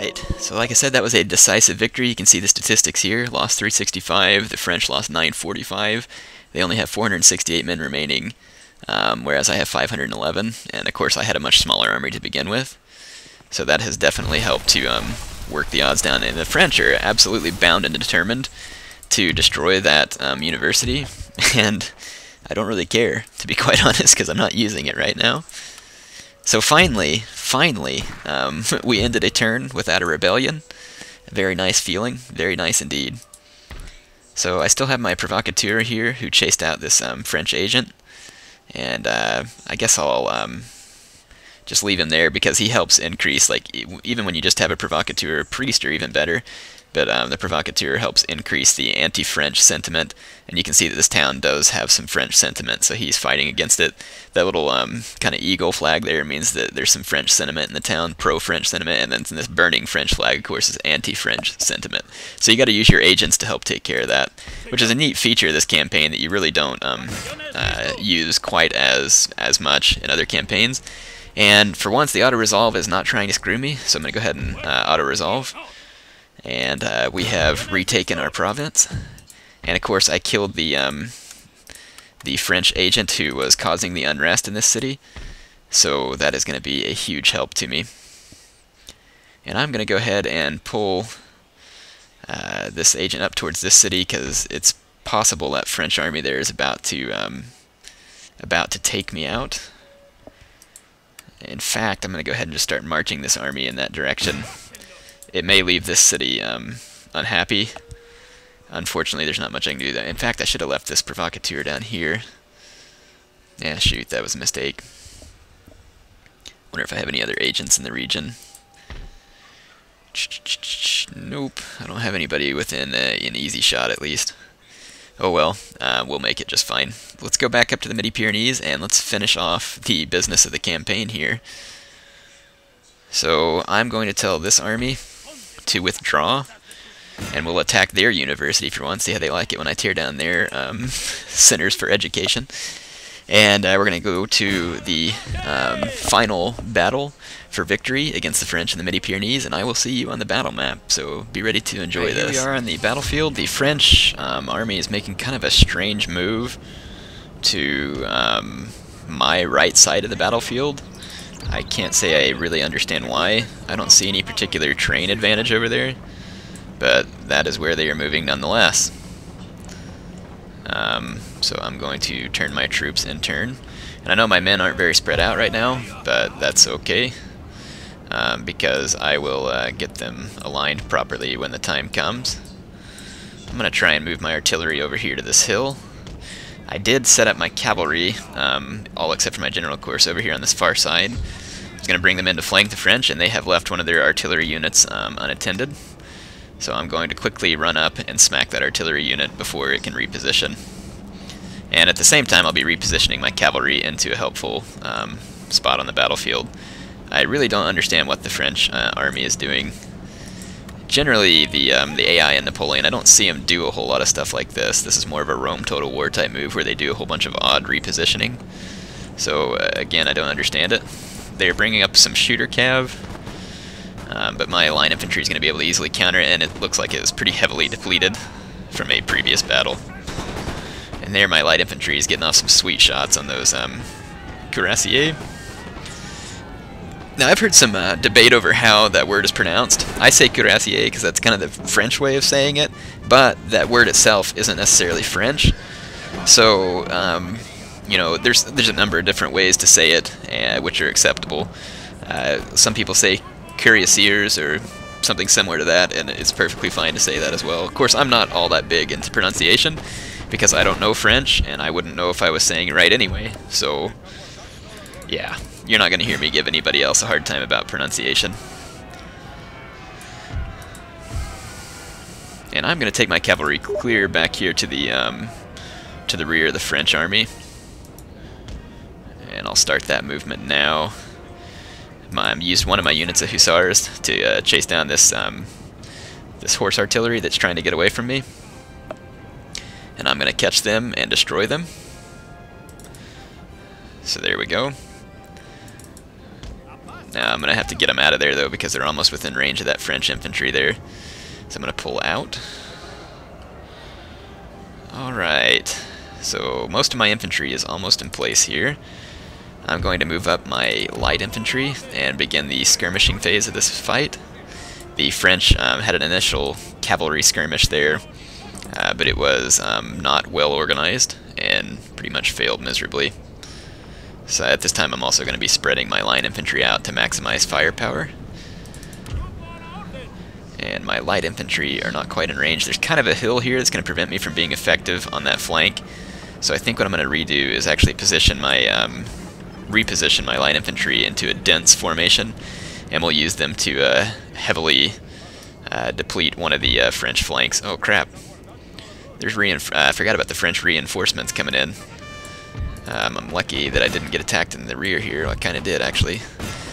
Alright, so like I said, that was a decisive victory. You can see the statistics here. Lost 365, the French lost 945. They only have 468 men remaining, whereas I have 511. And of course I had a much smaller army to begin with. So that has definitely helped to work the odds down. And the French are absolutely bound and determined to destroy that university. And I don't really care, to be quite honest, because I'm not using it right now. So finally, we ended a turn without a rebellion. A very nice feeling, very nice indeed. So I still have my provocateur here, who chased out this French agent, and I guess I'll just leave him there because he helps increase, like, even when you just have a provocateur, priest are even better. But the provocateur helps increase the anti-French sentiment, and you can see that this town does have some French sentiment, so he's fighting against it. That little kind of eagle flag there means that there's some French sentiment in the town, pro-French sentiment, and then this burning French flag, of course, is anti-French sentiment. So you got to use your agents to help take care of that, which is a neat feature of this campaign that you really don't use quite as much in other campaigns. And for once, the auto-resolve is not trying to screw me, so I'm going to go ahead and auto-resolve. And we have retaken our province, and of course I killed the French agent who was causing the unrest in this city, so that is going to be a huge help to me. And I'm going to go ahead and pull this agent up towards this city because it's possible that French army there is about to take me out. In fact, I'm going to go ahead and just start marching this army in that direction. It may leave this city unhappy. Unfortunately, there's not much I can do. In fact, I should have left this provocateur down here. Yeah, shoot, that was a mistake. Wonder if I have any other agents in the region. Nope, I don't have anybody within an easy shot, at least. Oh well, we'll make it just fine. Let's go back up to the Midi-Pyrenees, and let's finish off the business of the campaign here. So, I'm going to tell this army to withdraw, and we'll attack their university for once, see how they like it when I tear down their centers for education. And we're going to go to the final battle for victory against the French in the Midi-Pyrenees, and I will see you on the battle map, so be ready to enjoy this. Here we are on the battlefield. The French army is making kind of a strange move to my right side of the battlefield. I can't say I really understand why. I don't see any particular terrain advantage over there, but that is where they are moving nonetheless. So I'm going to turn my troops in turn. And I know my men aren't very spread out right now, but that's okay, because I will get them aligned properly when the time comes. I'm going to try and move my artillery over here to this hill. I did set up my cavalry, all except for my general course, over here on this far side. I was going to bring them in to flank the French, and they have left one of their artillery units unattended. So I'm going to quickly run up and smack that artillery unit before it can reposition. And at the same time, I'll be repositioning my cavalry into a helpful spot on the battlefield. I really don't understand what the French army is doing. Generally, the AI in Napoleon, I don't see them do a whole lot of stuff like this. This is more of a Rome Total War type move where they do a whole bunch of odd repositioning. So, again, I don't understand it. They're bringing up some shooter cav, but my line infantry is going to be able to easily counter it, and it looks like it was pretty heavily depleted from a previous battle. And there my light infantry is getting off some sweet shots on those cuirassiers. Now, I've heard some debate over how that word is pronounced. I say cuirassier because that's kind of the French way of saying it, but that word itself isn't necessarily French. So, you know, there's a number of different ways to say it, which are acceptable. Some people say cuirassiers or something similar to that, and it's perfectly fine to say that as well. Of course, I'm not all that big into pronunciation because I don't know French, and I wouldn't know if I was saying it right anyway. So, yeah. You're not going to hear me give anybody else a hard time about pronunciation. And I'm going to take my cavalry clear back here to the rear of the French army. And I'll start that movement now. I used one of my units of hussars to chase down this this horse artillery that's trying to get away from me. And I'm going to catch them and destroy them. So there we go. Now I'm going to have to get them out of there, though, because they're almost within range of that French infantry there. So I'm going to pull out. Alright, so most of my infantry is almost in place here. I'm going to move up my light infantry and begin the skirmishing phase of this fight. The French had an initial cavalry skirmish there, but it was not well organized and pretty much failed miserably. So at this time I'm also going to be spreading my line infantry out to maximize firepower. And my light infantry are not quite in range. There's kind of a hill here that's going to prevent me from being effective on that flank. So I think what I'm going to redo is actually position my reposition my light infantry into a dense formation, and we'll use them to heavily deplete one of the French flanks. Oh crap! There's I forgot about the French reinforcements coming in. I'm lucky that I didn't get attacked in the rear here. I kind of did, actually.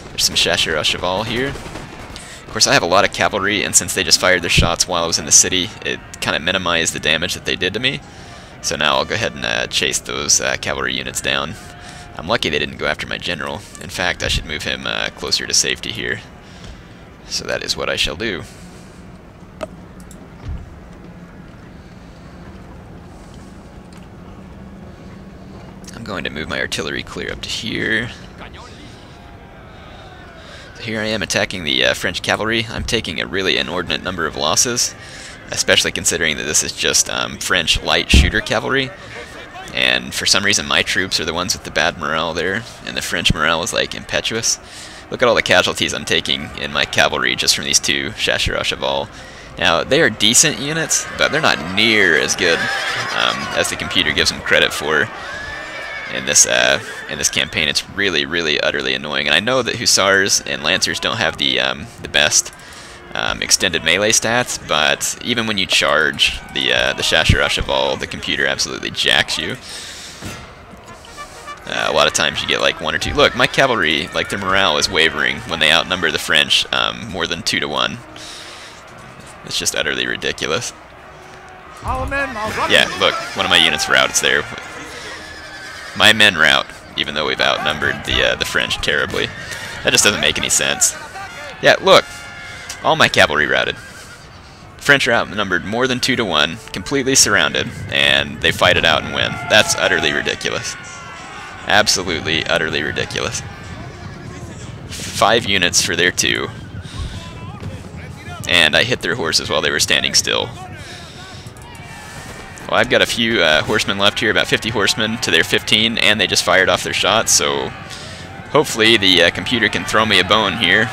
There's some chasseurs à cheval here. Of course, I have a lot of cavalry, and since they just fired their shots while I was in the city, it kind of minimized the damage that they did to me. So now I'll go ahead and chase those cavalry units down. I'm lucky they didn't go after my general. In fact, I should move him closer to safety here. So that is what I shall do. I'm going to move my artillery clear up to here. So here I am attacking the French cavalry. I'm taking a really inordinate number of losses, especially considering that this is just French light shooter cavalry. And for some reason my troops are the ones with the bad morale there, and the French morale is like impetuous. Look at all the casualties I'm taking in my cavalry just from these two chasseurs à cheval. Now, they are decent units, but they're not near as good as the computer gives them credit for. In this campaign, it's really, really, utterly annoying. And I know that Hussars and Lancers don't have the best extended melee stats, but even when you charge the chasseurs à cheval, the computer absolutely jacks you. A lot of times you get like 1 or 2. Look, my cavalry, like their morale is wavering when they outnumber the French more than 2 to 1. It's just utterly ridiculous. Yeah, look, one of my units rout. It's there. My men rout, even though we've outnumbered the French terribly. That just doesn't make any sense. Yeah, look, all my cavalry routed. The French are outnumbered more than 2 to 1, completely surrounded, and they fight it out and win. That's utterly ridiculous. Absolutely, utterly ridiculous. 5 units for their 2. And I hit their horses while they were standing still. Well, I've got a few horsemen left here, about 50 horsemen to their 15, and they just fired off their shots, so hopefully the computer can throw me a bone here.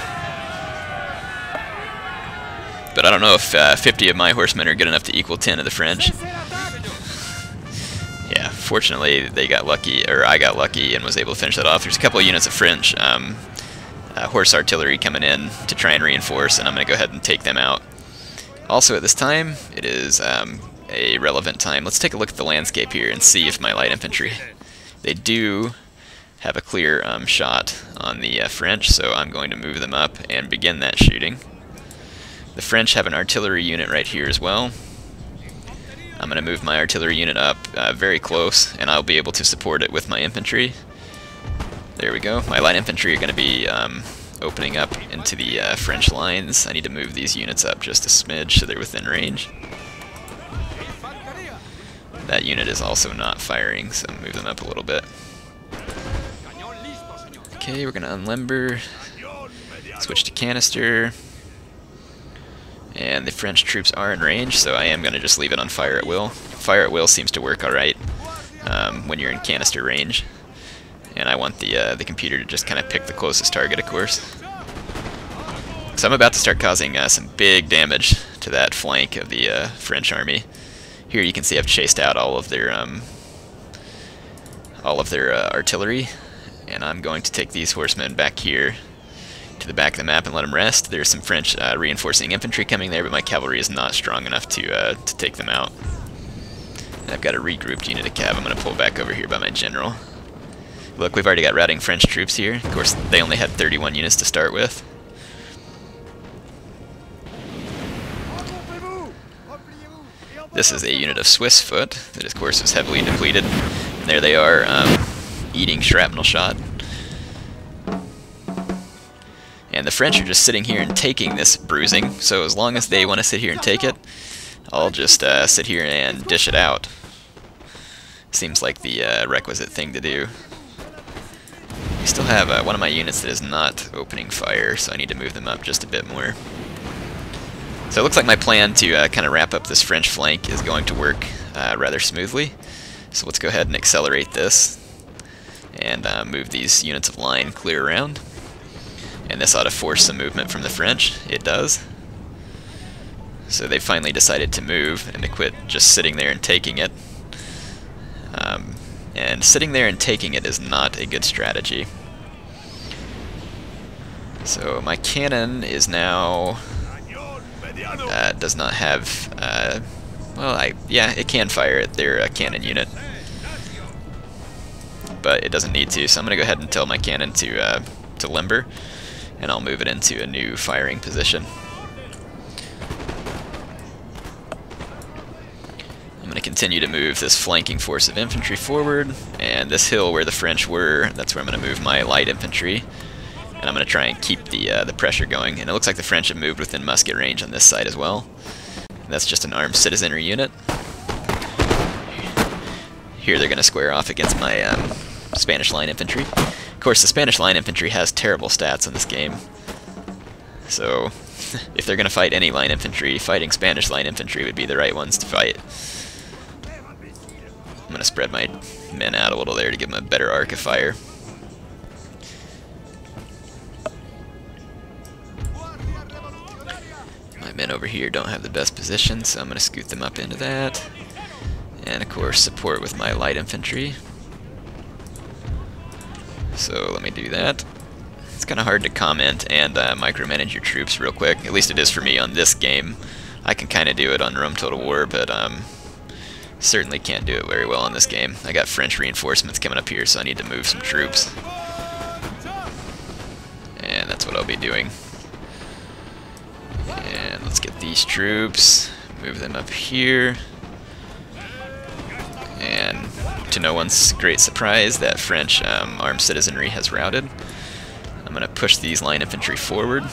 But I don't know if 50 of my horsemen are good enough to equal 10 of the French. Yeah, fortunately they got lucky, or I got lucky and was able to finish that off. There's a couple of units of French horse artillery coming in to try and reinforce, and I'm going to go ahead and take them out. Also at this time, it is a relevant time. Let's take a look at the landscape here and see if my light infantry, they do have a clear shot on the French, so I'm going to move them up and begin that shooting. The French have an artillery unit right here as well. I'm going to move my artillery unit up very close, and I'll be able to support it with my infantry. There we go. My light infantry are going to be opening up into the French lines. I need to move these units up just a smidge so they're within range. That unit is also not firing, so move them up a little bit. Okay, we're going to unlimber, switch to canister, and the French troops are in range, so I am going to just leave it on fire at will. Fire at will seems to work alright when you're in canister range, and I want the computer to just kind of pick the closest target, of course. So I'm about to start causing some big damage to that flank of the French army. Here you can see I've chased out all of their artillery, and I'm going to take these horsemen back here to the back of the map and let them rest. There's some French reinforcing infantry coming there, but my cavalry is not strong enough to take them out. And I've got a regrouped unit of cav. I'm going to pull back over here by my general. Look, we've already got routing French troops here. Of course, they only had 31 units to start with. This is a unit of Swiss foot that, of course, was heavily depleted. And there they are, eating shrapnel shot. And the French are just sitting here and taking this bruising, so as long as they want to sit here and take it, I'll just sit here and dish it out. Seems like the requisite thing to do. I still have one of my units that is not opening fire, so I need to move them up just a bit more. So it looks like my plan to kind of wrap up this French flank is going to work rather smoothly. So let's go ahead and accelerate this and move these units of line clear around. And this ought to force some movement from the French. It does. So they finally decided to move and to quit just sitting there and taking it. And sitting there and taking it is not a good strategy. So my cannon is now does not have well, yeah, it can fire at their cannon unit, but it doesn't need to. So I'm gonna go ahead and tell my cannon to limber, and I'll move it into a new firing position. I'm going to continue to move this flanking force of infantry forward, and this hill where the French were, that's where I'm going to move my light infantry, and I'm going to try and keep the pressure going. And it looks like the French have moved within musket range on this side as well. And that's just an armed citizenry unit. Here they're going to square off against my Spanish line infantry. Of course, the Spanish line infantry has terrible stats in this game, so if they're going to fight any line infantry, fighting Spanish line infantry would be the right ones to fight. I'm going to spread my men out a little there to give them a better arc of fire. My men over here don't have the best position, so I'm going to scoot them up into that. And of course support with my light infantry. So let me do that. It's kind of hard to comment and micromanage your troops real quick. At least it is for me on this game. I can kind of do it on Rome Total War, but certainly can't do it very well in this game. I got French reinforcements coming up here, so I need to move some troops. And that's what I'll be doing. And let's get these troops, move them up here. And to no one's great surprise, that French armed citizenry has routed. I'm going to push these line infantry forward.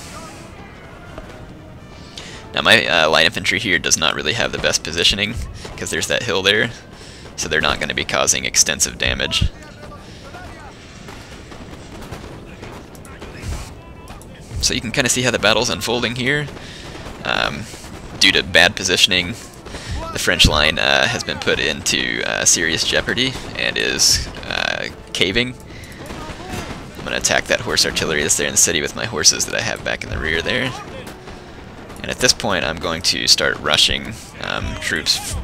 Now my light infantry here does not really have the best positioning, because there's that hill there, so they're not going to be causing extensive damage. So you can kind of see how the battle's unfolding here. Due to bad positioning, the French line has been put into serious jeopardy and is caving. I'm going to attack that horse artillery that's there in the city with my horses that I have back in the rear there. And at this point I'm going to start rushing troops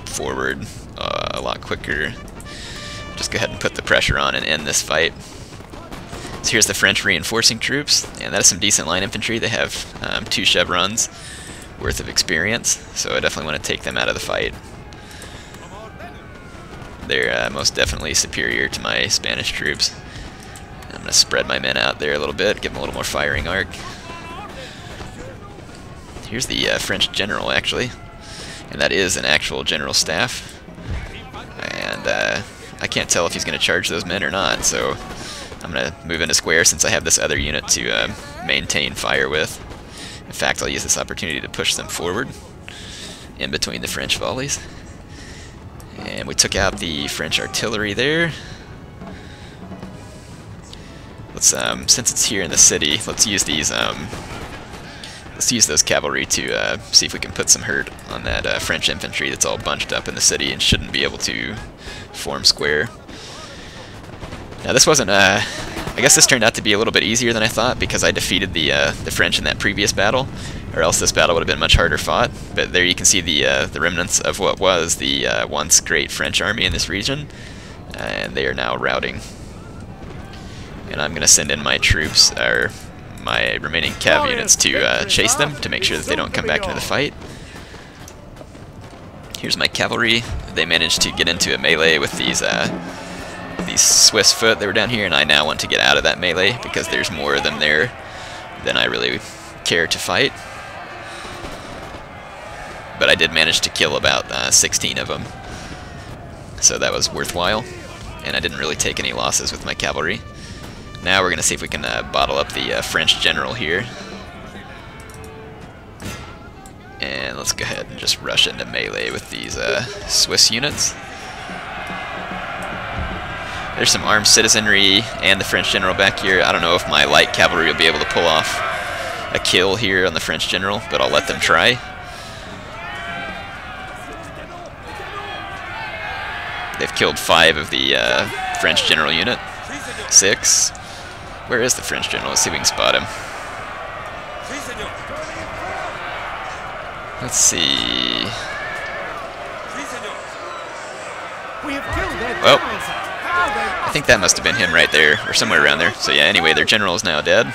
forward a lot quicker. Just go ahead and put the pressure on and end this fight. So here's the French reinforcing troops, and that is some decent line infantry. They have 2 chevrons worth of experience, so I definitely want to take them out of the fight. They're most definitely superior to my Spanish troops. I'm going to spread my men out there a little bit, give them a little more firing arc. Here's the French general, actually, and that is an actual general staff. And I can't tell if he's going to charge those men or not, so I'm going to move into square since I have this other unit to maintain fire with. In fact, I'll use this opportunity to push them forward in between the French volleys. And we took out the French artillery there. Let's since it's here in the city, let's use these let's use those cavalry to see if we can put some hurt on that French infantry that's all bunched up in the city and shouldn't be able to form square. Now this wasn't I guess this turned out to be a little bit easier than I thought, because I defeated the French in that previous battle, or else this battle would have been much harder fought. But there you can see the remnants of what was the once great French army in this region, and they are now routing. And I'm going to send in my troops, or my remaining cav units, to chase them, to make sure that they don't come back into the fight. Here's my cavalry. They managed to get into a melee with these Swiss foot that were down here, and I now want to get out of that melee because there's more of them there than I really care to fight. But I did manage to kill about 16 of them, so that was worthwhile, and I didn't really take any losses with my cavalry. Now we're going to see if we can bottle up the French general here. And let's go ahead and just rush into melee with these Swiss units. There's some armed citizenry and the French general back here. I don't know if my light cavalry will be able to pull off a kill here on the French general, but I'll let them try. They've killed 5 of the French general unit. 6. Where is the French general? Let's see if we can spot him. Let's see. Well, I think that must have been him right there, or somewhere around there. So yeah, anyway, their general is now dead.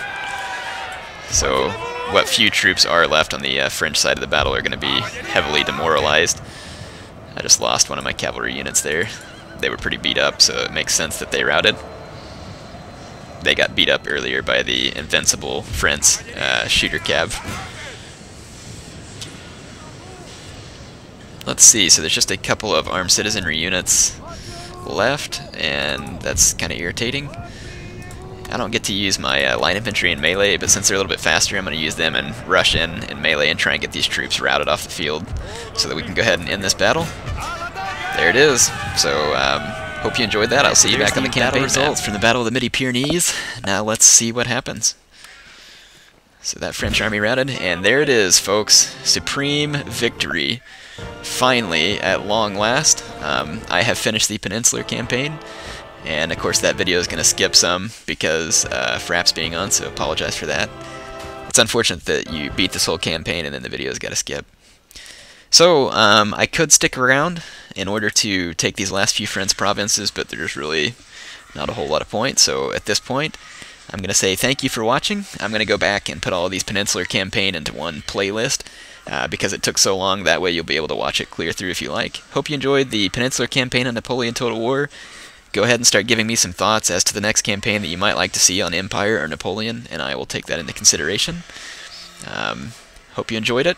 So what few troops are left on the French side of the battle are going to be heavily demoralized. I just lost one of my cavalry units there. They were pretty beat up, so it makes sense that they routed. They got beat up earlier by the invincible French shooter cav. Let's see, so there's just a couple of armed citizenry units left, and that's kind of irritating. I don't get to use my line infantry in melee, but since they're a little bit faster, I'm going to use them and rush in melee and try and get these troops routed off the field so that we can go ahead and end this battle. There it is. So, hope you enjoyed that. I'll see you back on the campaign results from the Battle of the Midi-Pyrenees. Now let's see what happens. So that French army routed, and there it is, folks. Supreme victory. Finally, at long last, I have finished the Peninsular campaign, and of course that video is going to skip some because Fraps being on, so apologize for that. It's unfortunate that you beat this whole campaign and then the video's got to skip. So, I could stick around in order to take these last few French provinces, but there's really not a whole lot of point, so at this point, I'm going to say thank you for watching. I'm going to go back and put all of these Peninsular campaign into one playlist, because it took so long. That way you'll be able to watch it clear through if you like. Hope you enjoyed the Peninsular campaign on Napoleon Total War. Go ahead and start giving me some thoughts as to the next campaign that you might like to see on Empire or Napoleon, and I will take that into consideration. Hope you enjoyed it,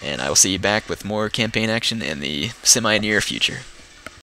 and I will see you back with more campaign action in the semi-near future.